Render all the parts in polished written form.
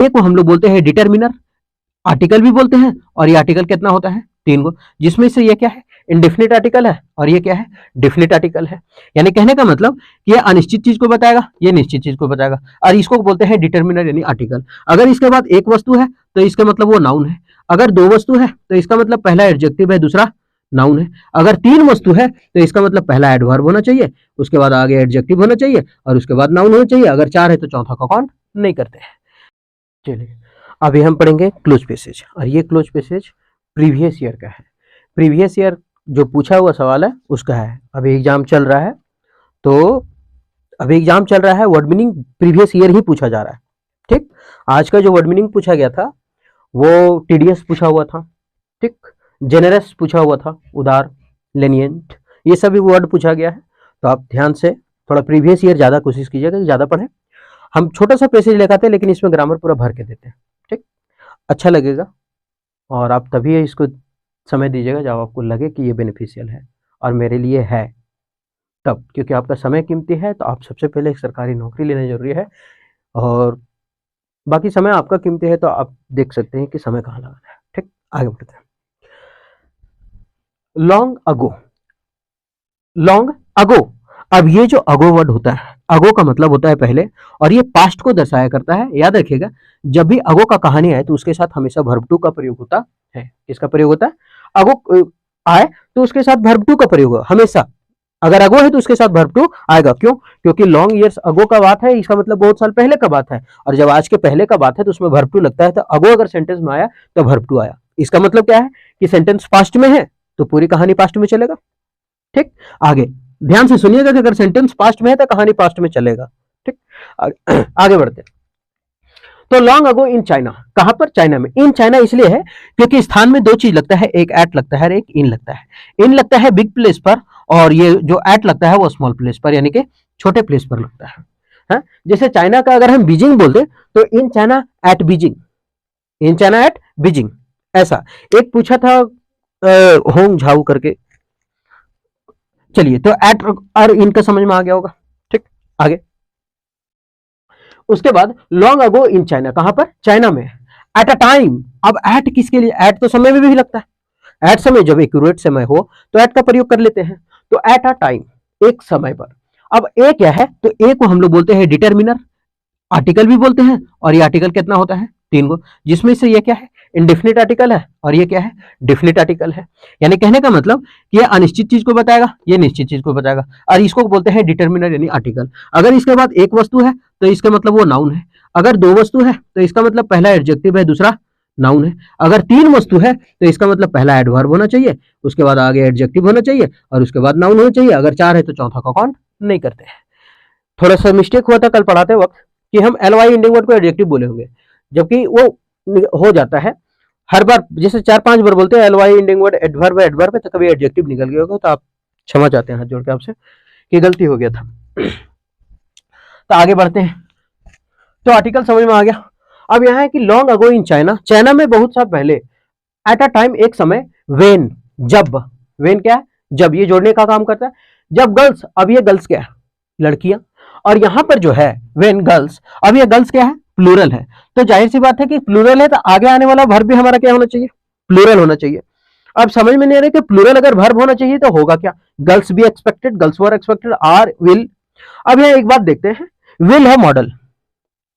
एक को हम लोग बोलते हैं डिटर्मिनर, आर्टिकल भी बोलते हैं, और ये आर्टिकल कितना होता है, 3 गो, जिसमें से ये क्या है, इंडेफिनिट आर्टिकल है, और ये क्या है, डेफिनिट आर्टिकल है। यानी कहने का मतलब कि ये अनिश्चित चीज को बताएगा, ये निश्चित चीज को बताएगा, और इसको बोलते हैं डिटर्मिनर यानी आर्टिकल। अगर इसके बाद एक वस्तु है तो इसका मतलब वो नाउन है, अगर 2 वस्तु है तो इसका मतलब पहला एडजेक्टिव है, दूसरा नाउन है, अगर 3 वस्तु है तो इसका मतलब पहला एडवर्ब होना चाहिए, उसके बाद आगे एडजेक्टिव होना चाहिए, और उसके बाद नाउन होना चाहिए, अगर 4 है तो चौथा का काउंट नहीं करते हैं। चलिए अभी हम पढ़ेंगे क्लोज पैसेज, और ये क्लोज पैसेज प्रीवियस ईयर का है। प्रीवियस ईयर जो पूछा हुआ सवाल है उसका है। अभी एग्जाम चल रहा है, तो अभी एग्जाम चल रहा है, वर्ड मीनिंग प्रीवियस ईयर ही पूछा जा रहा है। ठीक, आज का जो वर्ड मीनिंग पूछा गया था वो टीडियस पूछा हुआ था, ठीक, जेनरस पूछा हुआ था, उदार, लेनियंट, ये सभी वर्ड पूछा गया है। तो आप ध्यान से थोड़ा प्रीवियस ईयर ज्यादा कोशिश कीजिएगा कि ज्यादा पढ़ें। हम छोटा सा पैसेज लेकर हैं लेकिन इसमें ग्रामर पूरा भर के देते हैं, ठीक, अच्छा लगेगा, और आप तभी इसको समय दीजिएगा जब आपको लगे कि ये बेनिफिशियल है और मेरे लिए है, तब, क्योंकि आपका समय कीमती है। तो आप सबसे पहले एक सरकारी नौकरी लेना जरूरी है, और बाकी समय आपका कीमती है, तो आप देख सकते हैं कि समय कहाँ लगाना है। ठीक, आगे बढ़ते हैं। लॉन्ग अगो, लॉन्ग अगो, अब ये जो अगो वर्ड होता है, अगो का मतलब होता है पहले, और ये पास्ट को दर्शाया करता है। याद रखिएगा, जब भी अगो का कहानी आए तो उसके साथ हमेशा वर्ब टू का प्रयोग होता है। किसका प्रयोग होता है, अगो आए तो उसके साथ वर्ब टू का प्रयोग हो हमेशा। अगर अगो है तो उसके साथ वर्ब टू आएगा। क्यों? क्योंकि लॉन्ग ईयर्स अगो का बात है, इसका मतलब बहुत साल पहले का बात है, और जब आज के पहले का बात है तो उसमें वर्ब टू लगता है। तो अगो अगर सेंटेंस में आया तो वर्ब टू आया, इसका मतलब क्या है कि सेंटेंस पास्ट में है तो पूरी कहानी पास्ट में चलेगा। ठीक, आगे ध्यान से सुनिएगा कि अगर सेंटेंस पास्ट में है तो कहानी पास्ट में चलेगा। ठीक, आगे बढ़ते। तो लॉन्ग अगो इन चाइना, कहां पर, चाइना में। इन चाइना इसलिए है क्योंकि स्थान में 2 चीज लगता है, एक एट लगता है और एक इन लगता है। इन लगता है बिग प्लेस पर, और ये जो एट लगता है वो स्मॉल प्लेस पर, यानी कि छोटे प्लेस पर लगता है। हा? जैसे चाइना का अगर हम बीजिंग बोलते तो in China eight Beijing, in China eight Beijing, ऐसा। एक पूछा था होंग झाऊ करके, चलिए, तो एट और इनका समझ में आ गया होगा। ठीक, आगे उसके बाद लॉन्ग अगो इन चाइना, कहां पर, चाइना में। एट अ टाइम, अब एट किसके लिए, एट तो समय में भी लगता है। एट समय, जब एक्यूरेट समय हो तो एट का प्रयोग कर लेते हैं। तो एट अ टाइम, एक समय पर। अब ए क्या है, तो ए को हम लोग बोलते हैं डिटर्मिनर, आर्टिकल भी बोलते हैं, और ये आर्टिकल कितना होता है, 3 गो, जिसमें से ये क्या है, इंडेफिनिट आर्टिकल है, और ये क्या है, डेफिनिट आर्टिकल है। यानी कहने का मतलब कि ये अनिश्चित चीज को बताएगा, ये निश्चित चीज को बताएगा, और इसको बोलते हैं डिटर्मिनर यानी आर्टिकल। अगर इसके बाद एक वस्तु है तो इसका मतलब वो नाउन है, अगर 2 वस्तु है तो इसका मतलब पहला एडजेक्टिव है, दूसरा नाउन है, अगर 3 वस्तु है तो इसका मतलब पहला एडवर्ब होना चाहिए, उसके बाद आगे एडजेक्टिव होना चाहिए, और उसके बाद नाउन होना चाहिए, अगर 4 है तो चौथा का काउंट नहीं करते हैं। थोड़ा सा मिस्टेक हुआ था कल पढ़ाते वक्त कि हम एलवाई एंडिंग वर्ड को एडजेक्टिव बोले होंगे, जबकि वो हो जाता है हर बार, जैसे 4-5 बार बोलते हैं एलवाई एंडिंग वर्ड एडवर्ब है, एडवर्ब है, तो कभी एडजेक्टिव निकल गया होगा, तो आप क्षमा चाहते हैं हाथ जोड़ के आपसे कि गलती हो गया था। तो आगे बढ़ते हैं। तो आर्टिकल समझ में आ गया। अब यहाँ है कि long ago in China, China में बहुत साल पहले, एट अ टाइम, एक समय, वेन, जब, वेन क्या है, जब, ये जोड़ने का काम करता है, जब गर्ल्स, अब ये गर्ल्स क्या है, लड़कियां, और यहां पर जो है वेन गर्ल्स, अब ये गर्ल्स क्या है, प्लूरल है। तो जाहिर सी बात है कि प्लूरल है तो आगे आने वाला वर्ब भी हमारा क्या होना चाहिए, प्लूरल होना चाहिए। अब समझ में नहीं आ रहा कि प्लूरल अगर वर्ब होना चाहिए तो होगा क्या, girls be expected, girls were expected, are, will. अब यहाँ एक बात देखते हैं, विल है मॉडल,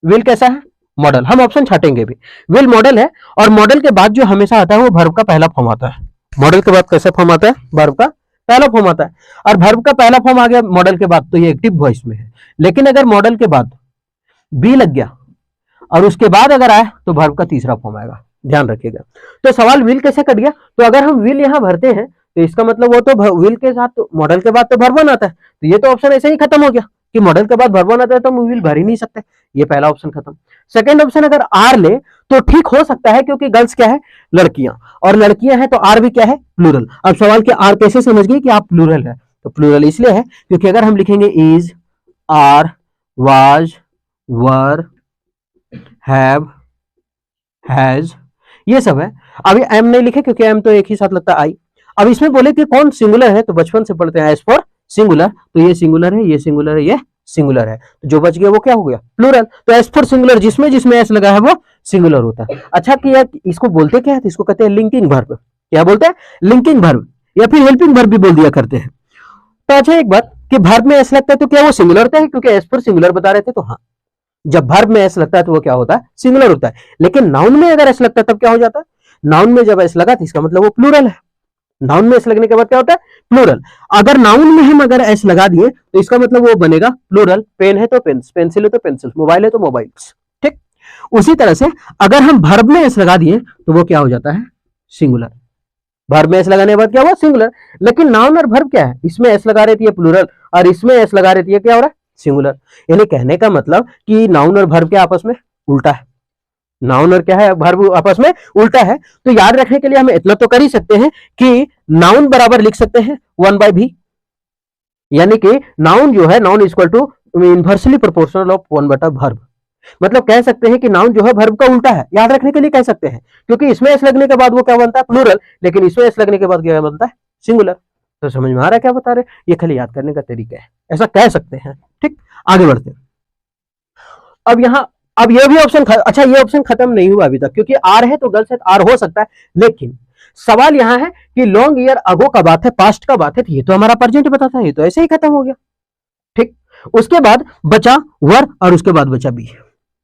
विल कैसा है, मॉडल, हम ऑप्शन छाटेंगे भी। विल मॉडल है, और मॉडल के बाद जो हमेशा आता है वो वर्ब का पहला फॉर्म आता है। मॉडल के बाद कैसा फॉर्म आता है, वर्ब का पहला फॉर्म आता है, और वर्ब का पहला फॉर्म आ गया मॉडल के बाद तो ये एक्टिव वॉइस में है। लेकिन अगर मॉडल के बाद बी लग गया और उसके बाद अगर आया तो वर्ब का तीसरा फॉर्म आएगा, ध्यान रखिएगा। तो सवाल विल कैसे कट गया, तो अगर हम विल यहां भरते हैं तो इसका मतलब वो तो विल के साथ तो मॉडल के बाद तो वर्ब आता है, तो ये तो ऑप्शन ऐसे ही खत्म हो गया कि मॉडल के बाद वर्ब आता है तो हम विल भर ही नहीं सकते, ये पहला ऑप्शन खत्म। सेकंड ऑप्शन अगर आर ले तो ठीक हो सकता है, क्योंकि गर्ल्स क्या है, लड़कियां, और लड़कियां हैं तो आर भी क्या है, प्लूरल। अब सवाल कि आर कैसे समझ गए कि आप प्लूरल है, तो प्लूरल इसलिए है क्योंकि अगर हम लिखेंगे is, are, was, were, have, has, ये सब है। अभी एम नहीं लिखे क्योंकि एम तो एक ही साथ लगता है आई। अब इसमें बोले कि कौन सिंगुलर है, तो बचपन से पढ़ते हैं एज फॉर सिंगुलर, तो ये सिंगुलर है, ये सिंगुलर है, ये सिंगुलर है, तो जो बच गया वो क्या हो गया, प्लूरल। तो एज फॉर सिंगुलर जिसमें जिसमें एस लगा है वो सिंगुलर होता है। अच्छा कि यार इसको बोलते क्या है, तो इसको कहते हैं लिंकिंग वर्ब। क्या बोलते हैं? लिंकिंग वर्ब या फिर हेल्पिंग वर्ब भी बोल दिया करते हैं। तो अच्छा एक बात कि वर्ब में एस लगता है तो क्या वो सिंगुलर होता है? क्योंकि एस पर सिंगुलर बता रहे थे, तो हाँ, जब वर्ब में एस लगता है तो वो क्या होता है? सिंगुलर होता है। लेकिन नाउन में अगर एस लगता है तब क्या हो जाता है? नाउन में जब एस लगा तो इसका मतलब वो प्लूरल है। नाउन में एस लगने के बाद क्या होता है? प्लूरल। अगर नाउन में हम अगर एस लगा दिए तो इसका मतलब वो बनेगा प्लूरल। पेन है तो पेन्स, पेंसिल है तो पेंसिल, मोबाइल है तो मोबाइल्स। ठीक, उसी तरह से अगर हम वर्ब में एस लगा दिए तो वो क्या हो जाता है? सिंगुलर। वर्ब में एस लगाने के बाद क्या हुआ? सिंगुलर। लेकिन नाउन और वर्ब क्या है? इसमें एस लगा रही थी प्लूरल और इसमें एस लगा रही थी क्या हो रहा है? सिंगुलर। यानी कहने का मतलब कि नाउन और वर्ब क्या आपस में उल्टा है। नाउन और क्या है? वर्ब आपस में उल्टा है। तो याद रखने के लिए हम इतना तो कर ही सकते हैं कि नाउन बराबर लिख सकते हैं 1/v, यानी कि नाउन जो है, noun equal to inversely proportional of 1/वर्ब। मतलब कह सकते हैं कि नाउन जो है वर्ब का उल्टा है, याद रखने के लिए कह सकते हैं, क्योंकि इसमें एस लगने के बाद वो क्या बनता है? प्लूरल। लेकिन इसमें एस लगने के बाद क्या बनता है? सिंगुलर। तो समझ में आ रहा है क्या बता रहे? ये खाली याद करने का तरीका है, ऐसा कह सकते हैं। ठीक, आगे बढ़ते हैं। अब यहाँ, अब ये भी ऑप्शन, अच्छा ये ऑप्शन खत्म नहीं हुआ अभी तक, क्योंकि आर है तो गर्ल्स है, आर हो सकता है। लेकिन सवाल यहां है कि लॉन्ग ईयर अगो का बात है, पास्ट का बात है, तो ये तो हमारा प्रेजेंट बताता है, ये तो ऐसे ही खत्म हो गया। ठीक, उसके बाद बचा वर और उसके बाद बचा बी।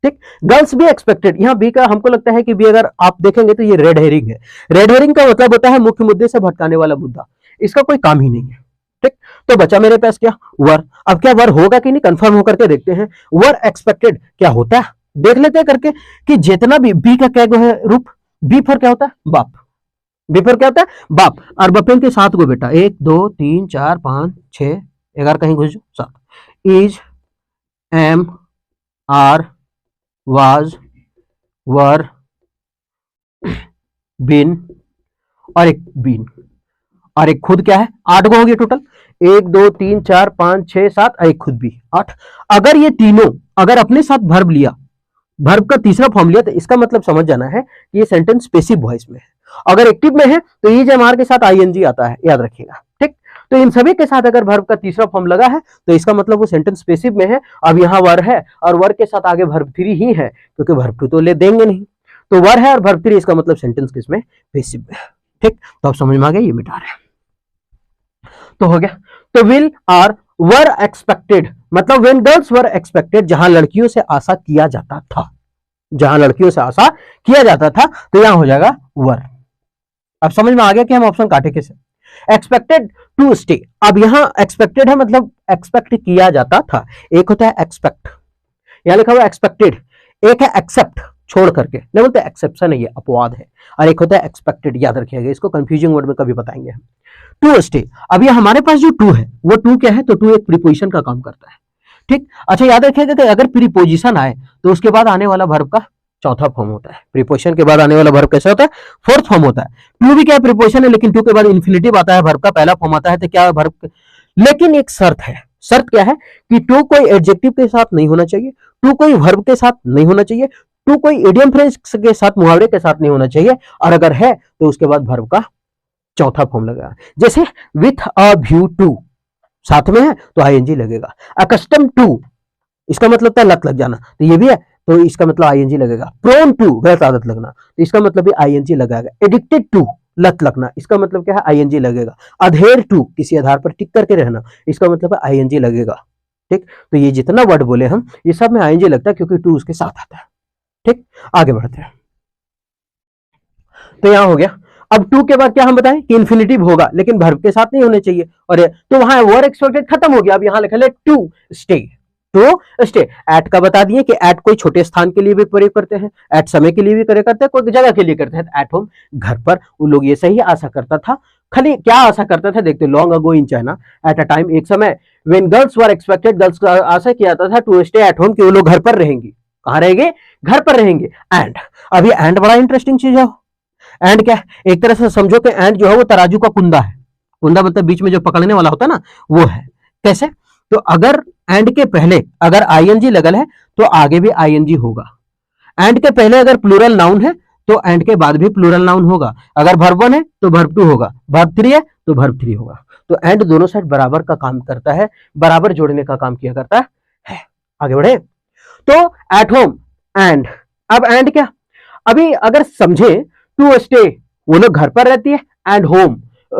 ठीक, गर्ल्स भी एक्सपेक्टेड। यहाँ बी का हमको लगता है कि बी अगर आप देखेंगे तो ये रेड हेरिंग है। रेड हेरिंग का मतलब होता है मुख्य मुद्दे से भटकाने वाला मुद्दा, इसका कोई काम ही नहीं है। ठीक, तो बचा मेरे पास क्या? वर। अब क्या वर होगा कि नहीं, कंफर्म होकर के देखते हैं। वर एक्सपेक्टेड क्या होता है, देख लेते हैं करके कि जितना भी बी का क्या है रूप, बी फॉर क्या होता है? बाप। बी फॉर क्या होता है? बाप। और बपेन के 7 गो बेटा, 1 2 3 4 5 6 11, कहीं घुस जाओ, 7। इज, एम, आर, वाज, वर, बिन और एक बीन और एक खुद क्या है? 8 गो हो गए टोटल। 1 2 3 4 5 6 7, एक खुद भी 8। अगर ये तीनों अगर अपने साथ वर्ब लिया, वर्ब का तीसरा फॉर्म लिया, तो इसका मतलब समझ जाना है कि ये सेंटेंस पैसिव वॉइस में है। अगर एक्टिव में है तो इज एम आर के साथ आईएनजी आता है, याद रखिएगा। ठीक, तो इन सभी के साथ अगर वर्ब का तीसरा फॉर्म लगा है तो इसका मतलब वो सेंटेंस पैसिव में है। अब यहाँ वर है और वर के साथ आगे वर्ब 3 ही है, क्योंकि वर्ब 2 तो ले देंगे नहीं, तो वर है और वर्ब 3, इसका मतलब सेंटेंस किसमें? पैसिव में। ठीक, तो आप समझ में आ गया, ये मिटा रहे हैं तो हो गया। तो विल आर वर एक्सपेक्टेड, मतलब व्हेन गर्ल्स वर एक्सपेक्टेड, जहां लड़कियों से आशा किया जाता था, जहां लड़कियों से आशा किया जाता था, तो यहां हो जाएगा वर। अब समझ में आ गया कि हम ऑप्शन काटे कैसे। एक्सपेक्टेड टू स्टे, अब यहां एक्सपेक्टेड है मतलब एक्सपेक्ट किया जाता था। एक होता है एक्सपेक्ट, यहां लिखा हुआ एक्सपेक्टेड, एक है एक्सेप्ट, छोड़ करके नहीं बोलते, एक्सेप्शन है, ये अपवाद है। और एक होता है एक्सपेक्टेड, याद रखिएगा, इसको कंफ्यूजिंग वर्ड में कभी बताएंगे हम। टू स्टे, अब ये हमारे पास जो टू है वो टू क्या है? तो टू एक प्रीपोजिशन का काम करता है। ठीक, अच्छा याद रखिएगा कि अगर प्रीपोजिशन आए तो उसके बाद आने वाला वर्ब का चौथा फॉर्म होता है। प्रीपोजिशन के बाद आने वाला वर्ब कैसा होता है? फोर्थ फॉर्म होता है। टू भी क्या प्रीपोजिशन है, लेकिन टू के बाद इन्फिनिटिव आता है, वर्ब का पहला फॉर्म आता है, तो क्या वर्ब। लेकिन एक शर्त है, शर्त क्या है कि टू कोई एडजेक्टिव के साथ नहीं होना चाहिए, टू कोई वर्ब के साथ नहीं होना चाहिए, टू कोई इडियम फ्रेज के साथ, मुहावरे के साथ नहीं होना चाहिए, और अगर है तो उसके बाद वर्ब का चौथा फॉर्म लगेगा। जैसे विथ अ व्यू टू, साथ में है तो आईएनजी लगेगा। अकस्टम टू, इसका मतलब था लत लग जाना, तो ये भी है, तो इसका मतलब आईएनजी लगेगा। प्रोन टू, गलत आदत लगना, तो इसका मतलब भी आईएनजी लगेगा। एडिक्टेड टू, लत लगना, इसका मतलब क्या है? आईएनजी लगेगा। अधेर टू, किसी आधार पर टिक करके रहना, इसका मतलब है आईएनजी लगेगा। ठीक, तो ये जितना वर्ड बोले हम, ये सब में आईएनजी लगता है, क्योंकि टू उसके साथ आता है। ठीक, आगे बढ़ते हैं। तो यहां हो गया। अब टू के बाद क्या हम बताएं कि इन्फिनिटिव होगा, लेकिन वर्ब के साथ नहीं होने चाहिए, और तो वहां वर एक्सपेक्टेड खत्म हो गया। अब यहां लिखा है to stay, to stay. At का बता दिए कि एट कोई छोटे स्थान के लिए भी प्रयोग करते हैं, एट समय के लिए भी प्रयोग करते हैं, कोई जगह के लिए करते हैं। एट होम, घर पर। उन लोग ये सही आशा करता था, खाली क्या आशा करता था देखते, long ago in China, at a time, एक समय, when girls were expected, girls का आशा किया जाता था टू स्टे एट होम, कि वो लोग घर पर रहेंगे। कहां रहेंगे? घर पर रहेंगे। एंड, अब ये एंड बड़ा इंटरेस्टिंग चीज है। एंड क्या है? एक तरह से समझो कि एंड जो है वो तराजू का कुंदा है। कुंदा मतलब बीच में जो पकड़ने वाला होता है ना, वो है। कैसे? तो अगर एंड के पहले अगर आईएनजी लगल है तो आगे भी आईएनजी होगा। एंड के पहले अगर प्लूरल नाउन है तो एंड के बाद भी प्लूरल नाउन होगा। अगर वर्ब 1 है तो वर्ब 2 होगा, वर्ब 3 है तो वर्ब 3 होगा। तो एंड दोनों साइड बराबर का काम करता है, बराबर जोड़ने का काम किया करता है। आगे बढ़े। तो एट होम एंड, अब एंड क्या? अभी अगर समझे टू स्टे, वो लोग घर पर रहती है, and home,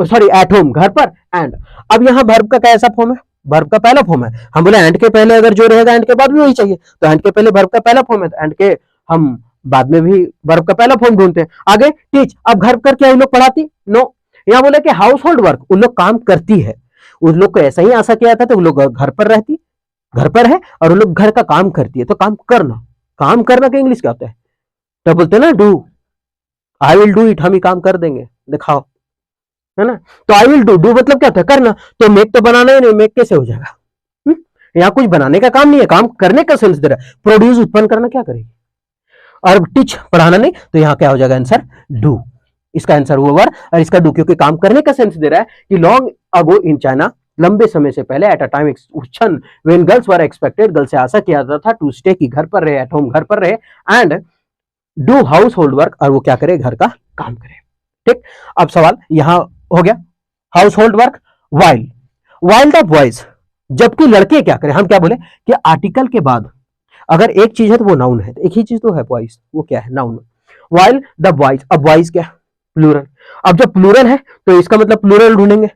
sorry at home घर पर, एंड अब यहाँ वर्ब का कैसा फॉर्म है, वर्ब का पहला फॉर्म है, हम बोले एंड के पहले अगर जो रहेगा एंड के बाद भी वही चाहिए, तो एंड के पहले वर्ब का पहला फॉर्म है, तो एंड के हम बाद में भी वर्ब का पहला फॉर्म ढूंढते हैं। आगे टीच, अब घर पर क्या उन लोग पढ़ाती, नो, यहाँ बोले कि हाउस होल्ड वर्क, उन लोग काम करती है, उन लोग को ऐसा ही आशा किया था, तो उन लोग घर पर रहती, घर पर है और उन लोग घर का काम करती है, तो काम करना, काम करना का इंग्लिश क्या होता है, तो बोलते हैं ना do, I will do it, हम ही काम कर देंगे, दिखाओ, है ना, तो आई विल डू, डू मतलब क्या होता है, करना, तो मेक तो बनाना ही नहीं, मेक कैसे हो जाएगा, यहाँ कुछ बनाने का काम नहीं है, काम करने का सेंस दे रहा है, प्रोड्यूस उत्पन्न करना क्या करेगी, और टीच पढ़ाना नहीं, तो यहाँ क्या हो जाएगा आंसर, डू, इसका आंसर हुआ वर्ब, और इसका डू क्योंकि काम करने का सेंस दे रहा है कि लॉन्ग अगो इन चाइना, लंबे समय से पहले, एट अ टाइम क्षण when girls were expected, girl से आशा किया जाता था, टू स्टे की घर पर रहे, एट होम घर पर रहे, and do house hold work, और वो क्या करे, घर का काम करे। ठीक, अब सवाल यहां हो गया, house hold work, while, while the boys, जबकि लड़के क्या करें, हम क्या बोले कि आर्टिकल के बाद अगर एक चीज है तो वो नाउन है, तो एक ही चीज तो है बॉयज, वो क्या है, नाउन, वाइल द बॉयज, अब बॉयज क्या, प्लूरल, अब जब प्लूरल है तो इसका मतलब प्लूरल ढूंढेंगे,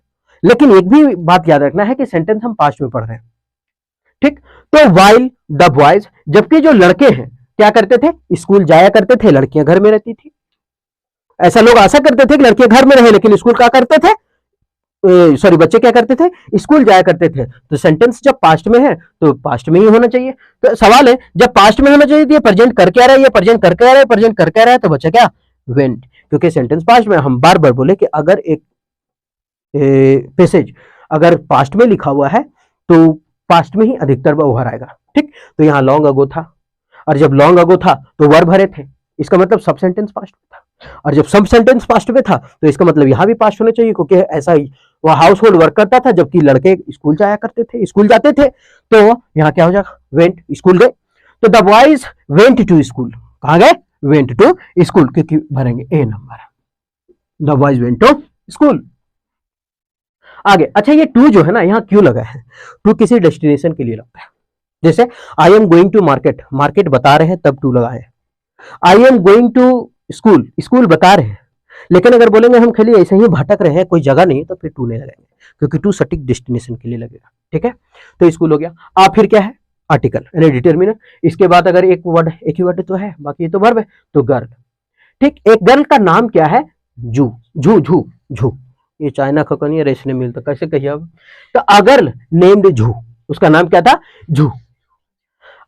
लेकिन एक भी बात याद रखना है कि सेंटेंस हम पास्ट में पढ़ रहे हैं, ठीक, तो वाइल द बॉयज, जबकि जो लड़के हैं क्या करते थे, स्कूल जाया करते थे, लड़कियां घर में रहती थी, ऐसा लोग आशा करते थे कि लड़कियां घर में रहे, लेकिन स्कूल क्या करते थे, सॉरी बच्चे क्या करते थे, स्कूल जाया करते थे, तो सेंटेंस जब पास्ट में है तो पास्ट में ही होना चाहिए, तो सवाल है जब पास्ट में होना चाहिए, प्रेजेंट करके आ रहा है, ये प्रेजेंट करके आ रहा है, प्रेजेंट करके आ रहा है, तो बच्चा क्या, वेंट, क्योंकि सेंटेंस पास्ट में, हम बार बार बोले कि अगर एक पैसेज अगर पास्ट में लिखा हुआ है तो पास्ट में ही अधिकतर व्यवहार आएगा, ठीक, तो यहाँ लॉन्ग अगो था, और जब लॉन्ग अगो था तो वर्ब भरे थे, इसका मतलब सब सेंटेंस पास्ट में था, और जब सब सेंटेंस पास्ट में था तो इसका मतलब यहाँ भी पास्ट होना चाहिए, क्योंकि ऐसा ही वह हाउस होल्ड वर्क करता था, जबकि लड़के स्कूल जाया करते थे, स्कूल जाते थे, तो यहाँ क्या हो जाएगा, वेंट, स्कूल गए, तो the boys went to school, कहाँ गए, वेंट टू स्कूल, क्योंकि भरेंगे a number, the boys went to school. आगे, अच्छा ये टू जो है ना, यहाँ क्यों लगा है, टू किसी डेस्टिनेशन के लिए लगता है, जैसे I am going to market, market बता रहे हैं तब टू लगा है, I am going to school, school बता रहे हैं, लेकिन अगर बोलेंगे हम खाली ऐसे ही भटक रहे हैं, कोई जगह नहीं, तो फिर टू नहीं लगाएंगे, क्योंकि टू सटीक डेस्टिनेशन के लिए लगेगा, ठीक है, तो स्कूल हो गया, फिर क्या है, आर्टिकल यानी डिटरमिनर, इसके बाद अगर एक वर्ड, एक ही वर्ड तो है, बाकी ये तो वर्ब है, तो गर्ल, ठीक, एक गर्ल का नाम क्या है, जू, झू झू झू, ये चाइना का नहीं रेस नहीं मिलता, कैसे कहिए अब, तो अगर नेम्ड झू, उसका नाम क्या था, झू।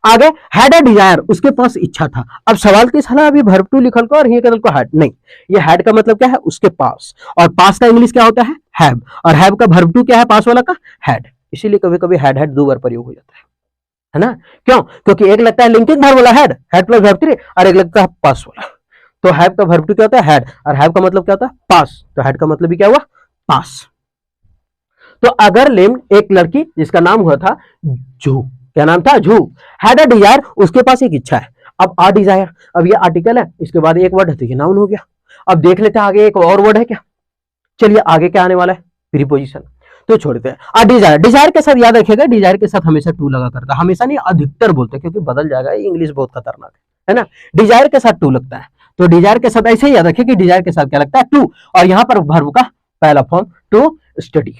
आगे हैड अ डिजायर, उसके पास इच्छा था, अब सवाल किस हला अभी वर्ब टू लिखल को और ये कदल को हैड नहीं, ये हैड का मतलब क्या है, उसके पास, और पास का इंग्लिश क्या होता है, हैव, और हैव का वर्ब टू क्या है, पास वाला का हैड, इसीलिए कभी कभी हैड हैड दो बार प्रयोग हो जाता है ना, क्यों, क्योंकि एक लगता है लिंकिंग वर्ब वाला had, had plus verb three, और एक लगता है पास वाला, तो हैव का वर्ब टू क्या होता है, हैड, और हैव का मतलब क्या होता है, पास, तो हैड का मतलब भी क्या हुआ, पास। तो अगर लेम एक लड़की जिसका नाम हुआ था जू, क्या नाम था, जू, हैड अ डिजायर, उसके पास एक इच्छा है, अब आ डिजायर, अब ये आर्टिकल है, इसके बाद एक वर्ड है तो ये नाउन हो गया, अब देख लेते हैं आगे एक और वर्ड है क्या, चलिए आगे क्या आने वाला है, प्रीपोजिशन, तो छोड़ते हैं, आ डिजायर, डिजायर के साथ याद रखिएगा, डिजायर के साथ हमेशा टू लगा करता है, हमेशा नहीं अधिकतर बोलते हैं, क्योंकि बदल जाएगा, इंग्लिश बहुत खतरनाक है ना, डिजायर के साथ टू लगता है, तो डिजायर के साथ ऐसे ही याद रखिए कि डिजायर के साथ क्या लगता है, टू, और यहाँ पर वर्ब का पहला फॉर्म टू स्टडी।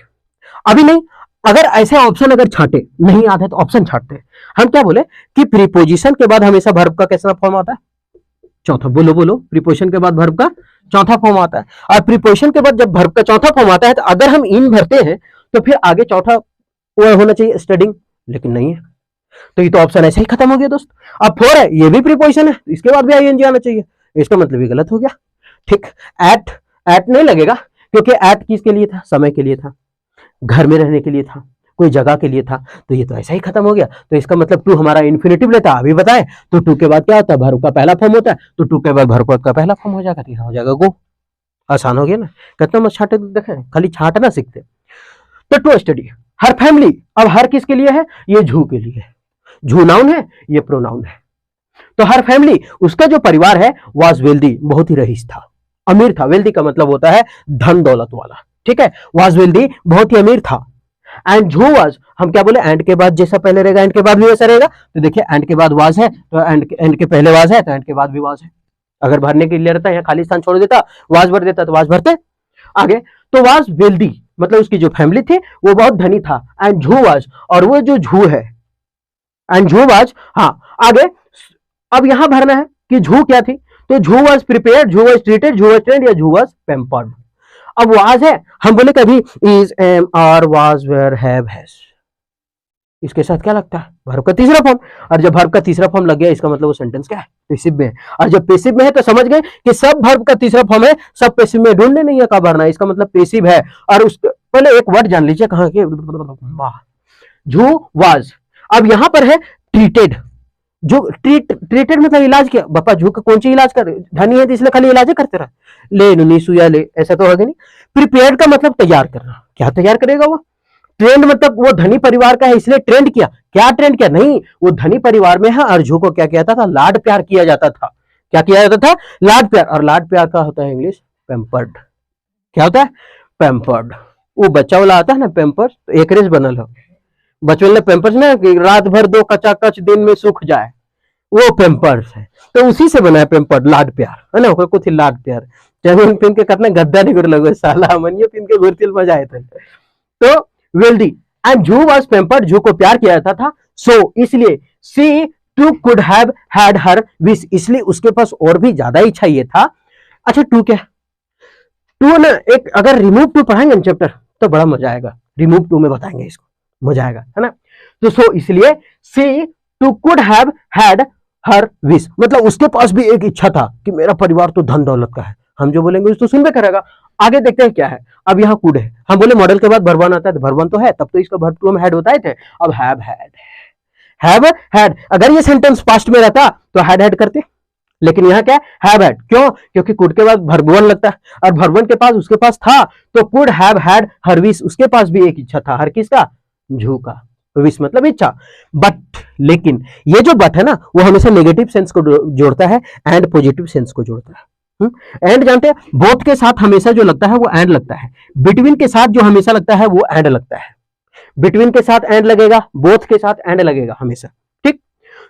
अभी नहीं, अगर ऐसे ऑप्शन अगर छाटे नहीं याद है तो ऑप्शन छाटते हैं, हम क्या बोले कि प्रीपोजिशन के बाद हमेशा वर्ब का कैसा फॉर्म आता है, चौथा, बोलो बोलो, प्रीपोजिशन के बाद वर्ब का चौथा फॉर्म आता है, और प्रीपोजिशन के बाद जब वर्ब का चौथा फॉर्म आता है तो अगर हम इन भरते हैं तो फिर आगे चौथा होना चाहिए स्टडिंग, लेकिन नहीं है, तो ये तो ऑप्शन ऐसे ही खत्म हो गया दोस्त। अब फोर है, ये भी प्रीपोजिशन है, इसके बाद भी आईएनजी आना चाहिए, इसका मतलब ये गलत हो गया, ठीक, एट, एट नहीं लगेगा, क्योंकि एट किसके लिए था, समय के लिए था, घर में रहने के लिए था, कोई जगह के लिए था, तो ये तो ऐसा ही खत्म हो गया, तो इसका मतलब टू हमारा इन्फिनेटिव लेता, अभी बताएं, तो टू के बाद क्या होता है, वर्ब का पहला फॉर्म होता है, तो टू के बाद वर्ब का पहला फॉर्म हो जाएगा, तो हो जाएगा गो, आसान हो गया ना, कितना मत छाटे, देखें खाली छाटना सीखते, तो टू स्टडी, हर फैमिली, अब हर किसके लिए है, ये झू के लिए है, झू नाउन है, ये प्रोनाउन है, तो हर फैमिली, उसका जो परिवार है, वाज वेल्दी, बहुत ही रईस था, अमीर था, वेल्दी का मतलब होता है धन दौलत वाला, ठीक है, वाज वेल्दी, बहुत ही अमीर था, एंड झू वाज, हम क्या बोले, एंड के बाद जैसा पहले रहेगा एंड के बाद भी वैसा रहेगा, तो देखिए एंड के बाद वाज है तो एंड के पहले वाज है तो एंड के बाद भी वाज है, अगर भरने के लिए रहता यहाँ खाली स्थान छोड़ देता, वाज भर देता तो वाज भरते। आगे तो वाज वेल्दी मतलब उसकी जो फैमिली थी वो बहुत धनी था, एंड झू वाज, और वो जो झू है एंड झू वाज, हाँ आगे अब यहां भरना है कि झू क्या थी, तो she was prepared, she was treated, she was trained या झू वाज पैम्पर्ड। अब वाज है, हम बोले कभी is am are was were have has, इसके साथ क्या लगता है वर्ब का तीसरा फॉर्म, और जब वर्ब का तीसरा फॉर्म लग गया इसका मतलब वो सेंटेंस क्या है, पैसिव में है। और जब पैसिव में है तो समझ गए कि सब वर्ब का तीसरा फॉर्म है, सब पैसिव में, ढूंढने नहीं है कब भरना है, इसका मतलब पैसिव है। और उस पहले एक वर्ड जान लीजिए कहां के, झू वाज। अब यहां पर है ट्रीटेड, जो ट्रीटेड मतलब इलाज किया, बापा झू का कौन सी इलाज कर, धनी है तो इसलिए खाली इलाज करते रहा, ले नुनी सुया ले, ऐसा तो होगा नहीं। प्रिपेयर्ड का मतलब तैयार करना, क्या तैयार करेगा वो। ट्रेंड मतलब वो धनी परिवार का है इसलिए ट्रेंड किया, क्या ट्रेंड किया, नहीं वो धनी परिवार में है और झू को क्या किया था, लाड प्यार किया जाता था। क्या किया जाता था, लाड प्यार, और लाड प्यार का होता है इंग्लिश पैम्पर्ड। क्या होता है, पैम्पर्ड। वो बच्चा वाला आता है ना पैम्पर्स, तो एक रेस बनल हो, बचपन में पैम्पर्स ना कि रात भर दो कचाकच दिन में सूख जाए, वो पैम्पर्स है, तो उसी से बना है पैम्पर्ड, लाड प्यार है ना, कुछ लाड प्यार। चाहे पिन के कितना गद्दा नहीं कर लगो साला मनियो पिन के गुरतिल मजा आए थे। तो wealthy and she was pampered, she को प्यार किया जाता था, सो इसलिए she too could have had her wish, इसलिए उसके पास और भी ज्यादा इच्छा ये था। अच्छा टू क्या, टू ना एक अगर रिमूव टू पढ़ाएंगे चैप्टर तो बड़ा मजा आएगा, रिमूव टू में बताएंगे इसको, मजा आएगा है ना। तो सो इसलिए she too could have had her wish, मतलब उसके पास भी एक इच्छा था कि मेरा परिवार तो धन दौलत का है, हम जो बोलेंगे उसको सुनबे करेगा। आगे देखते हैं क्या है, अब यहाँ कुड है, हम बोले मॉडल के बाद वर्ब आता है, तो वर्ब तो है, तब तो इसका वर्ब टू हम हैड बताए थे। अब हैव हैड, अगर ये सेंटेंस पास्ट में रहता तो हैड करते, लेकिन यहाँ क्या हैव हैड, क्यों, क्योंकि कुड के बाद वर्ब वन लगता है, और वर्ब वन के पास उसके पास था, तो could have had her wish, उसके पास भी एक इच्छा था, हर किसका, झू का, विश मतलब इच्छा। बट लेकिन ये जो बट है ना वो हमेशा नेगेटिव सेंस को जोड़ता है एंड पॉजिटिव सेंस को जोड़ता है। एंड जानते हैं, बोथ के साथ हमेशा जो लगता है वो एंड लगता है, बिटवीन के साथ जो हमेशा लगता है वो एंड लगता है, बिटवीन के साथ एंड लगेगा, बोथ के साथ एंड लगेगा हमेशा, ठीक।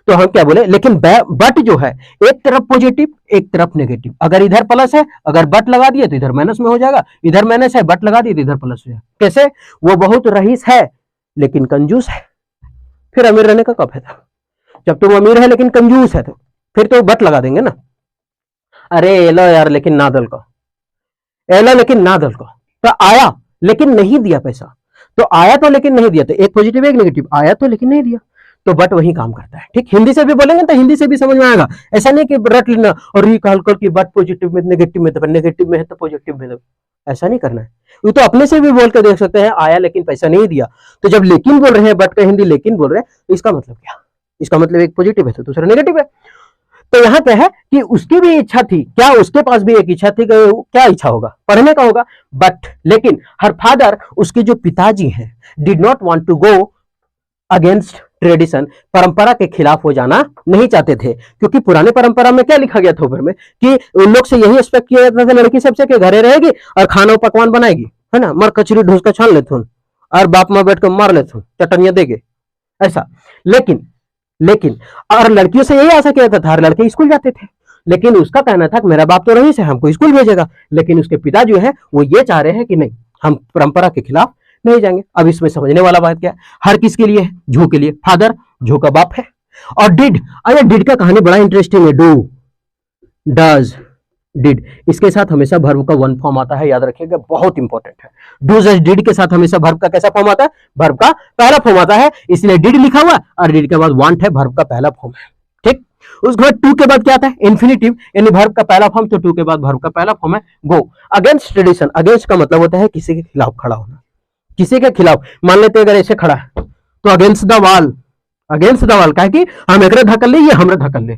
तो हम क्या बोले, लेकिन बट जो है एक तरफ पॉजिटिव एक तरफ नेगेटिव, अगर इधर प्लस है, अगर बट लगा दिए तो इधर माइनस में हो जाएगा, इधर माइनस है बट लगा दिए तो इधर प्लस हो जाएगा। कैसे, वो बहुत रईस है लेकिन कंजूस है, फिर अमीर रहने का क्या फायदा, जब तुम अमीर है लेकिन कंजूस है तो फिर तो बट लगा देंगे ना। अरे एलो यार लेकिन ना दल को, एलो लेकिन ना दल को, तो आया लेकिन नहीं दिया पैसा, तो आया तो लेकिन नहीं दिया, तो एक पॉजिटिव एक नेगेटिव, आया तो लेकिन नहीं दिया, तो बट वही काम करता है, ठीक। हिंदी से भी बोलेंगे तो हिंदी से भी समझ में आएगा, ऐसा नहीं कि रट लेना और ये कहल कर कि बट पॉजिटिव में नेगेटिव में, तो नेगेटिव में है तो पॉजिटिव में, ऐसा नहीं करना है। वो तो अपने से भी बोल कर देख सकते हैं, आया लेकिन पैसा नहीं दिया, तो जब लेकिन बोल रहे हैं, बट का हिंदी लेकिन बोल रहे हैं, तो इसका मतलब क्या, इसका मतलब एक पॉजिटिव है तो दूसरा नेगेटिव है। तो यहाँ क्या है कि उसकी भी इच्छा थी, क्या उसके पास भी एक इच्छा थी, क्या इच्छा होगा, पढ़ने का होगा, बट लेकिन हर फादर, उसके जो पिताजी हैं, did not want to go against tradition, परंपरा के खिलाफ हो जाना नहीं चाहते थे, क्योंकि पुराने परंपरा में क्या लिखा गया था ऊपर में कि उन लोग से यही एक्सपेक्ट किया जाता था लड़की सबसे कि घरे रहेगी और खाना पकवान बनाएगी, है ना, मर कचरी ढूंस का छान लेते और बाप माँ बैठ कर मार लेते, चटनियां देगे, ऐसा। लेकिन और लड़कियों से यही आशा किया जाता था, हर लड़के स्कूल जाते थे, लेकिन उसका कहना था कि मेरा बाप तो रईस है, हमको स्कूल भेजेगा, लेकिन उसके पिता जो है वो ये चाह रहे हैं कि नहीं, हम परंपरा के खिलाफ नहीं जाएंगे। अब इसमें समझने वाला बात क्या है, हर किसके लिए है, झू के लिए, फादर झू का बाप है। और डिड, अरे डिड का कहानी बड़ा इंटरेस्टिंग है, डू, डज, डिड, इसके साथ हमेशा वर्ब का वन फॉर्म आता है, याद रखिएगा, बहुत इंपॉर्टेंट है। डू जज डिड के साथ हमेशा वर्ब का कैसा फॉर्म आता है, वर्ब का पहला फॉर्म आता है, इसलिए डिड लिखा हुआ, और डिड के बाद वांट है, वर्ब का पहला फॉर्म है, ठीक। उसके बाद टू के बाद क्या आता है, इन्फिनिटिव, यानी वर्ब का पहला फॉर्म, तो टू के बाद वर्ब का पहला फॉर्म है गो। अगेंस्ट ट्रेडिशन, अगेंस्ट का मतलब होता है किसी के खिलाफ खड़ा होना, किसी के खिलाफ, मान लेते अगर ऐसे खड़ा है तो against the wall, against the wall, कहे कि हम एक धक्कल ले, ये हमरा धक्कल ले,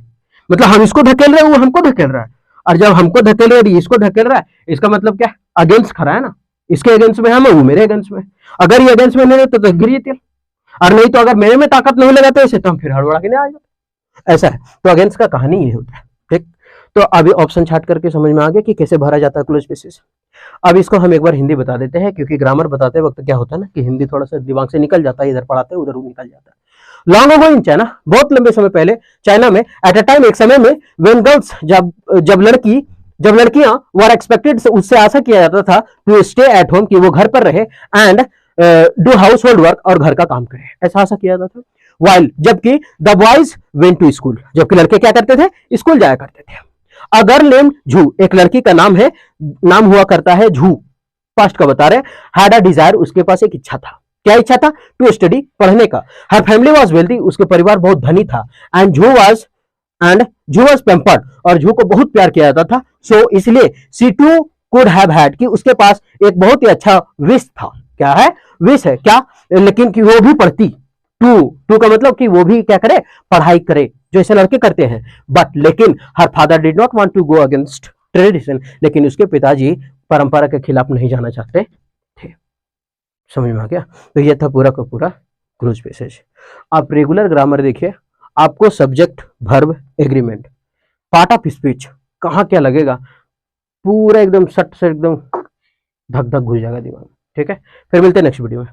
मतलब हम इसको धकेल रहे हैं, वो हमको धकेल रहा है, और जब हमको धकेल रहा है इसको धकेल रहा है, इसका मतलब क्या, अगेंस्ट खड़ा है ना, इसके अगेंस्ट में हम, वो मेरे अगेंस्ट में, अगर ये अगेंस्ट में नहीं रहते तो गिरिए तेल, और नहीं तो अगर मेरे में ताकत नहीं लगाते ऐसे तो हम फिर हड़बड़ा के नहीं आ जाते, ऐसा है। तो अगेंस्ट का कहानी ये होता है, ठीक। तो अभी ऑप्शन छाट करके समझ में आ गया कि कैसे भरा जाता है क्लोज स्पेसिस। अब इसको हम एक बार हिंदी बता देते हैं, क्योंकि ग्रामर बताते वक्त क्या होता है ना कि हिंदी थोड़ा सा दिमाग से निकल जाता है, इधर पढ़ाते हैं उधर निकल जाता है। लॉन्ग अगो इन चाइना, बहुत लंबे समय पहले चाइना में, एट अ टाइम, एक समय में, व्हेन गर्ल्स, जब लड़कियां वर एक्सपेक्टेड, उससे आशा किया जाता था, टू स्टे एट होम, कि वो घर पर रहे, and do house hold work, और घर का काम करे, ऐसा आशा किया जाता था। वाइल, जबकि the boys went to school, जबकि लड़के क्या करते थे, स्कूल जाया करते थे। अ गर्ल नेम्ड झू, एक लड़की का नाम हुआ करता है झू, पास्ट का बता रहे, हैड अ डिजायर, उसके पास एक इच्छा था, क्या इच्छा था, टू स्टडी, पढ़ने का। हर फैमिली वाज वेल्दी, उसके परिवार बहुत धनी था, एंड झू वाज पेम्पर्ड, और झू को बहुत प्यार किया जाता था, सो इसलिए she too could have had, कि उसके पास एक बहुत ही अच्छा विश था, क्या है, विश है क्या, लेकिन कि वो भी पढ़ती, टू का मतलब कि वो भी क्या करे, पढ़ाई करे, जो ऐसे लड़के करते हैं, बट लेकिन her father did not want to go against tradition, लेकिन उसके पिताजी परंपरा के खिलाफ नहीं जाना चाहते थे। समझ में आ गया। तो ये था पूरा का पूरा क्रूज पैसेज। आप रेगुलर ग्रामर देखिए, आपको subject, verb, agreement, part of speech कहाँ क्या लगेगा, पूरा एकदम सट से एकदम धक धक घुस जाएगा दिमाग में। ठीक है, फिर मिलते हैं नेक्स्ट वीडियो में।